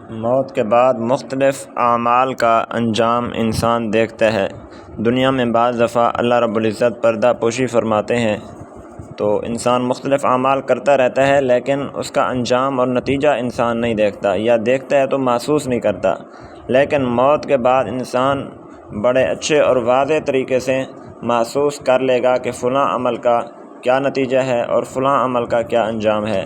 موت کے بعد مختلف اعمال کا انجام انسان دیکھتا ہے۔ دنیا میں بعض دفعہ اللہ رب العزت پردہ پوشی فرماتے ہیں تو انسان مختلف اعمال کرتا رہتا ہے، لیکن اس کا انجام اور نتیجہ انسان نہیں دیکھتا، یا دیکھتا ہے تو محسوس نہیں کرتا۔ لیکن موت کے بعد انسان بڑے اچھے اور واضح طریقے سے محسوس کر لے گا کہ فلاں عمل کا کیا نتیجہ ہے اور فلاں عمل کا کیا انجام ہے۔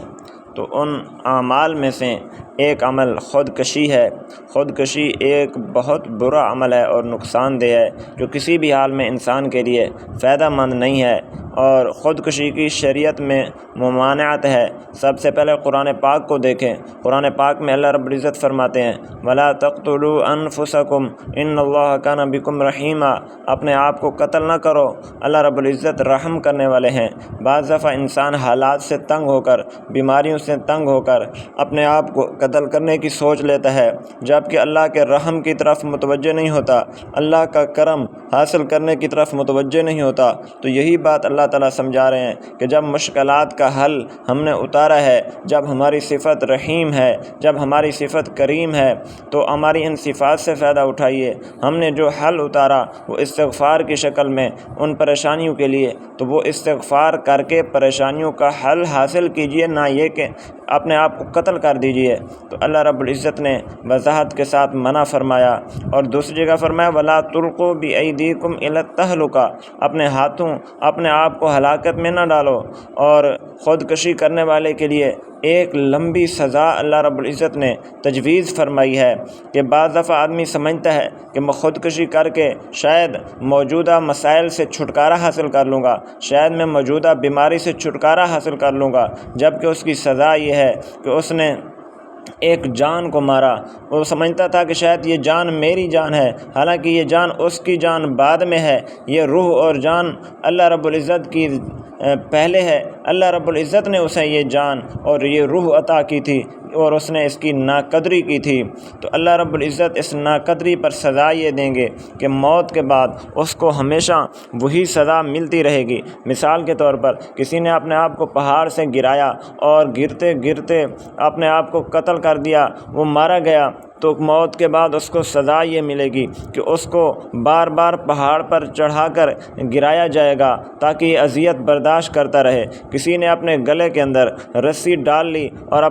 تو ان اعمال میں سے ایک عمل خودکشی ہے۔ خودکشی ایک بہت برا عمل ہے اور نقصان دہ ہے، جو کسی بھی حال میں انسان کے لیے فائدہ مند نہیں ہے، اور خودکشی کی شریعت میں ممانعت ہے۔ سب سے پہلے قرآن پاک کو دیکھیں۔ قرآن پاک میں اللہ رب العزت فرماتے ہیں وَلَا تَقْتُلُوا أَنفُسَكُمْ إِنَّ اللَّهَ كَانَ بِكُمْ رَحِيمًا، اپنے آپ کو قتل نہ کرو، اللہ رب العزت رحم کرنے والے ہیں۔ بعض دفعہ انسان حالات سے تنگ ہو کر، بیماریوں سے تنگ ہو کر اپنے آپ کو قتل کرنے کی سوچ لیتا ہے، جبکہ اللہ کے رحم کی طرف متوجہ نہیں ہوتا، اللہ کا کرم حاصل کرنے کی طرف متوجہ نہیں ہوتا۔ تو یہی بات اللہ تعالیٰ سمجھا رہے ہیں کہ جب مشکلات کا حل ہم نے اتارا ہے، جب ہماری صفت رحیم ہے، جب ہماری صفت کریم ہے، تو ہماری ان صفات سے فائدہ اٹھائیے۔ ہم نے جو حل اتارا وہ استغفار کی شکل میں ان پریشانیوں کے لیے، تو وہ استغفار کر کے پریشانیوں کا حل حاصل کیجئے، نہ یہ کہ اپنے آپ کو قتل کر دیجئے۔ تو اللہ رب العزت نے وضاحت کے ساتھ منع فرمایا، اور دوسری جگہ فرمایا وَلَا تُلْقُوا بِأَيْدِيكُمْ إِلَى التَّهْلُكَةِ، اپنے ہاتھوں اپنے آپ کو ہلاکت میں نہ ڈالو۔ اور خودکشی کرنے والے کے لیے ایک لمبی سزا اللہ رب العزت نے تجویز فرمائی ہے، کہ بعض دفعہ آدمی سمجھتا ہے کہ میں خودکشی کر کے شاید موجودہ مسائل سے چھٹکارا حاصل کر لوں گا، شاید میں موجودہ بیماری سے چھٹکارا حاصل کر لوں گا، جبکہ اس کی سزا یہ ہے کہ اس نے ایک جان کو مارا۔ وہ سمجھتا تھا کہ شاید یہ جان میری جان ہے، حالانکہ یہ جان اس کی جان بعد میں ہے۔ یہ روح اور جان اللہ رب العزت کی پہلے ہے۔ اللہ رب العزت نے اسے یہ جان اور یہ روح عطا کی تھی، اور اس نے اس کی ناقدری کی تھی۔ تو اللہ رب العزت اس ناقدری پر سزا یہ دیں گے کہ موت کے بعد اس کو ہمیشہ وہی سزا ملتی رہے گی۔ مثال کے طور پر کسی نے اپنے آپ کو پہاڑ سے گرایا اور گرتے گرتے اپنے آپ کو قتل کر دیا، وہ مارا گیا، تو موت کے بعد اس کو سزا یہ ملے گی کہ اس کو بار بار پہاڑ پر چڑھا کر گرایا جائے گا تاکہ یہ اذیت برداشت کرتا رہے۔ کسی نے اپنے گلے کے اندر رسی ڈال لی اور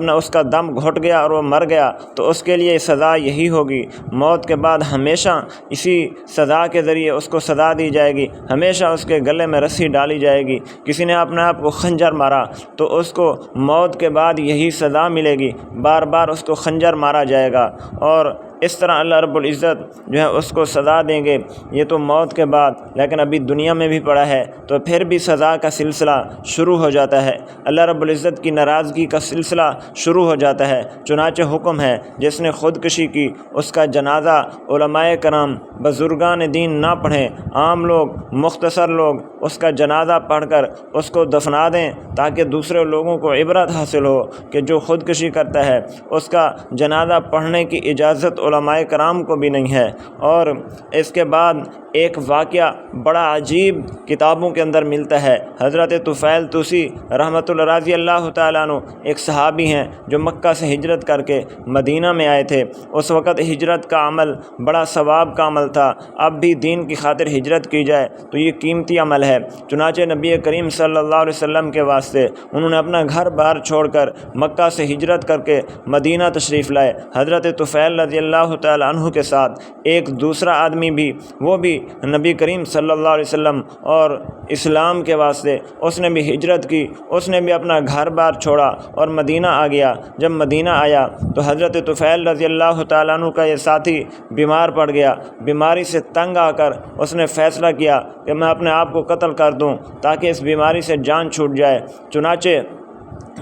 اس کا دم گھٹ گیا اور وہ مر گیا، تو اس کے لیے سزا یہی ہوگی۔ موت کے بعد ہمیشہ اسی سزا کے ذریعے اس کو سزا دی جائے گی، ہمیشہ اس کے گلے میں رسی ڈالی جائے گی۔ کسی نے اپنے آپ کو خنجر مارا تو اس کو موت کے بعد یہی سزا ملے گی، بار بار اس کو خنجر مارا جائے گا، اور اس طرح اللہ رب العزت جو ہے اس کو سزا دیں گے۔ یہ تو موت کے بعد، لیکن ابھی دنیا میں بھی پڑا ہے تو پھر بھی سزا کا سلسلہ شروع ہو جاتا ہے، اللہ رب العزت کی ناراضگی کا سلسلہ شروع ہو جاتا ہے۔ چنانچہ حکم ہے جس نے خودکشی کی اس کا جنازہ علماء کرام بزرگان دین نہ پڑھیں، عام لوگ مختصر لوگ اس کا جنازہ پڑھ کر اس کو دفنا دیں، تاکہ دوسرے لوگوں کو عبرت حاصل ہو کہ جو خودکشی کرتا ہے اس کا جنازہ پڑھنے کی اجازت علماء کرام کو بھی نہیں ہے۔ اور اس کے بعد ایک واقعہ بڑا عجیب کتابوں کے اندر ملتا ہے۔ حضرت طفیل طوسی رحمۃ اللہ رضی اللہ تعالیٰ عنہ ایک صحابی ہیں جو مکہ سے ہجرت کر کے مدینہ میں آئے تھے۔ اس وقت ہجرت کا عمل بڑا ثواب کا عمل تھا۔ اب بھی دین کی خاطر ہجرت کی جائے تو یہ قیمتی عمل ہے۔ چنانچہ نبی کریم صلی اللہ علیہ وسلم کے واسطے انہوں نے اپنا گھر بار چھوڑ کر مکہ سے ہجرت کر کے مدینہ تشریف لائے۔ حضرت طفیل رضی اللہ تعالیٰ عنہ کے ساتھ ایک دوسرا آدمی بھی، وہ بھی نبی کریم صلی اللہ علیہ وسلم اور اسلام کے واسطے اس نے بھی ہجرت کی، اس نے بھی اپنا گھر بار چھوڑا اور مدینہ آ گیا۔ جب مدینہ آیا تو حضرت طفیل رضی اللہ تعالیٰ عنہ کا یہ ساتھی بیمار پڑ گیا۔ بیماری سے تنگ آ کر اس نے فیصلہ کیا کہ میں اپنے آپ کو قتل کر دوں تاکہ اس بیماری سے جان چھوٹ جائے۔ چنانچہ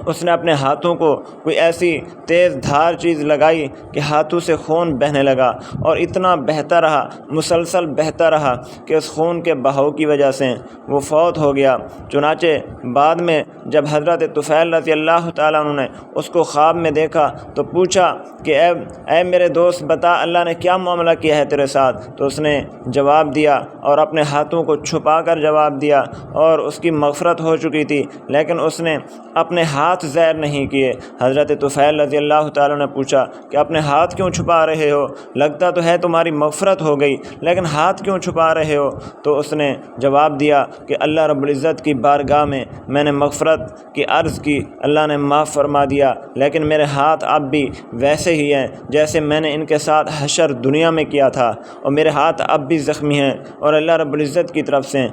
اس نے اپنے ہاتھوں کو کوئی ایسی تیز دھار چیز لگائی کہ ہاتھوں سے خون بہنے لگا، اور اتنا بہتا رہا، مسلسل بہتا رہا کہ اس خون کے بہاؤ کی وجہ سے وہ فوت ہو گیا۔ چنانچہ بعد میں جب حضرت طفیل رضی اللہ تعالیٰ عنہ نے اس کو خواب میں دیکھا تو پوچھا کہ اے میرے دوست بتا اللہ نے کیا معاملہ کیا ہے تیرے ساتھ؟ تو اس نے جواب دیا اور اپنے ہاتھوں کو چھپا کر جواب دیا، اور اس کی مغفرت ہو چکی تھی، لیکن اس نے اپنے ہاتھ ہاتھ زیر نہیں کیے۔ حضرت طفیل رضی اللہ تعالیٰ نے پوچھا کہ اپنے ہاتھ کیوں چھپا رہے ہو؟ لگتا تو ہے تمہاری مغفرت ہو گئی، لیکن ہاتھ کیوں چھپا رہے ہو؟ تو اس نے جواب دیا کہ اللہ رب العزت کی بارگاہ میں نے مغفرت کی عرض کی، اللہ نے معاف فرما دیا، لیکن میرے ہاتھ اب بھی ویسے ہی ہیں جیسے میں نے ان کے ساتھ حشر دنیا میں کیا تھا، اور میرے ہاتھ اب بھی زخمی ہیں۔ اور اللہ رب العزت کی طرف سے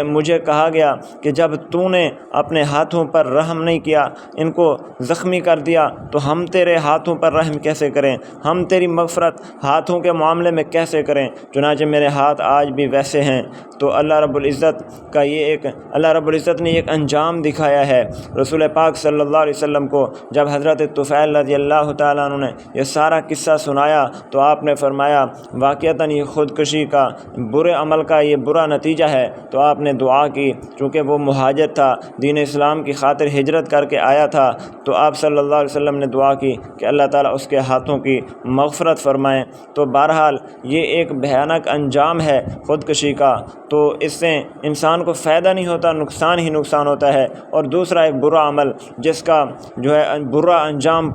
مجھے کہا گیا کہ جب تو نے اپنے ہاتھوں پر رحم نہیں کیا، ان کو زخمی کر دیا، تو ہم تیرے ہاتھوں پر رحم کیسے کریں؟ ہم تیری مغفرت ہاتھوں کے معاملے میں کیسے کریں؟ چنانچہ میرے ہاتھ آج بھی ویسے ہیں۔ تو اللہ رب العزت نے ایک انجام دکھایا ہے رسول پاک صلی اللہ علیہ وسلم کو۔ جب حضرت طفیل رضی اللہ تعالیٰ عنہ نے یہ سارا قصہ سنایا تو آپ نے فرمایا واقعتاً یہ خودکشی کا برے عمل کا یہ برا نتیجہ ہے۔ تو آپ نے دعا کی، چونکہ وہ مہاجر تھا، دین اسلام کی خاطر ہجرت کر کے آیا تھا، تو آپ صلی اللہ علیہ وسلم نے دعا کی کہ اللہ تعالیٰ اس کے ہاتھوں کی مغفرت فرمائیں۔ تو بہرحال یہ ایک بھیانک انجام ہے خودکشی کا، تو اس سے انسان کو فائدہ نہیں ہوتا، نقصان ہی نقصان ہوتا ہے۔ اور دوسرا ایک برا عمل جس کا برا انجام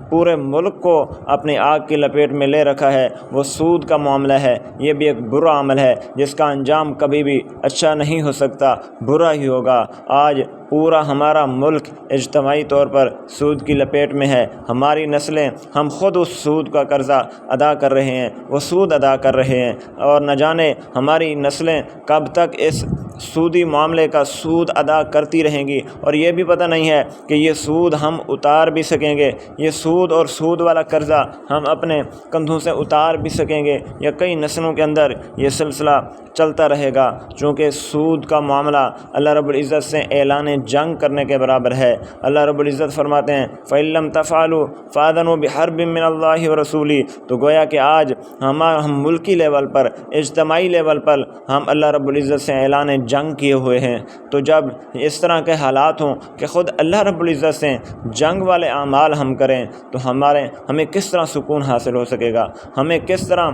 پورے ملک کو اپنی آگ کی لپیٹ میں لے رکھا ہے، وہ سود کا معاملہ ہے۔ یہ بھی ایک برا عمل ہے جس کا انجام کبھی بھی اچھا نہیں ہو سکتا، برا ہی ہوگا۔ آج پورا ہمارا ملک اجتماعی طور پر سود کی لپیٹ میں ہے۔ ہماری نسلیں، ہم خود اس سود کا قرضہ ادا کر رہے ہیں، وہ سود ادا کر رہے ہیں، اور نہ جانے ہماری نسلیں کب تک اس سودی معاملے کا سود ادا کرتی رہیں گی، اور یہ بھی پتہ نہیں ہے کہ یہ سود ہم اتار بھی سکیں گے، یہ سود اور سود والا قرضہ ہم اپنے کندھوں سے اتار بھی سکیں گے، یا کئی نسلوں کے اندر یہ سلسلہ چلتا رہے گا، چونکہ سود کا معاملہ اللہ رب العزت سے اعلان جنگ کرنے کے برابر ہے۔ اللہ رب العزت فرماتے ہیں فَإِن لَّمْ تَفْعَلُوا فَأْذَنُوا بِحَرْبٍ مِّنَ اللَّهِ وَرَسُولِهِ۔ تو گویا کہ آج ہم ملکی لیول پر، اجتماعی لیول پر ہم اللہ رب العزت سے اعلان جنگ کیے ہوئے ہیں۔ تو جب اس طرح کے حالات ہوں کہ خود اللہ رب العزت سے جنگ والے اعمال ہم کریں، تو ہمیں کس طرح سکون حاصل ہو سکے گا؟ ہمیں کس طرح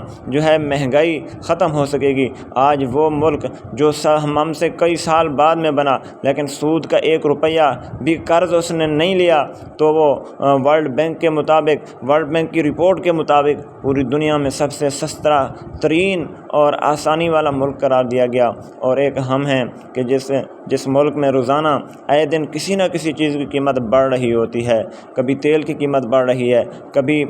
مہنگائی ختم ہو سکے گی؟ آج وہ ملک جو ہم سے کئی سال بعد میں بنا، لیکن سود کا 1 روپیہ بھی قرض اس نے نہیں لیا، تو وہ ورلڈ بینک کی رپورٹ کے مطابق پوری دنیا میں سب سے سستا ترین اور آسانی والا ملک قرار دیا گیا۔ اور ایک ہم ہیں کہ جس ملک میں روزانہ آئے دن کسی نہ کسی چیز کی قیمت بڑھ رہی ہوتی ہے، کبھی تیل کی قیمت بڑھ رہی ہے، کبھی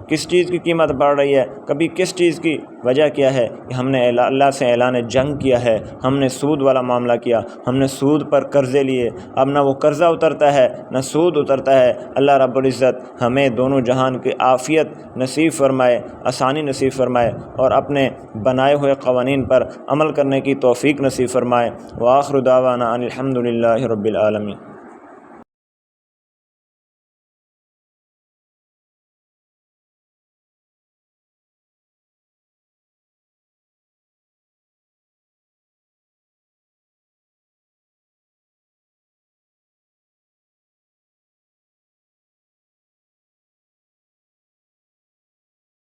کس چیز کی قیمت بڑھ رہی ہے، کبھی کس چیز کی۔ وجہ کیا ہے کہ ہم نے اللہ سے اعلان جنگ کیا ہے، ہم نے سود والا معاملہ کیا، ہم نے سود پر قرضے لیے، اب نہ وہ قرضہ اترتا ہے نہ سود اترتا ہے۔ اللہ رب العزت ہمیں دونوں جہان کی عافیت نصیب فرمائے، آسانی نصیب فرمائے، اور اپنے بنائے ہوئے قوانین پر عمل کرنے کی توفیق نصیب فرمائے۔ وآخر دعوانا ان الحمد للہ رب العالمین۔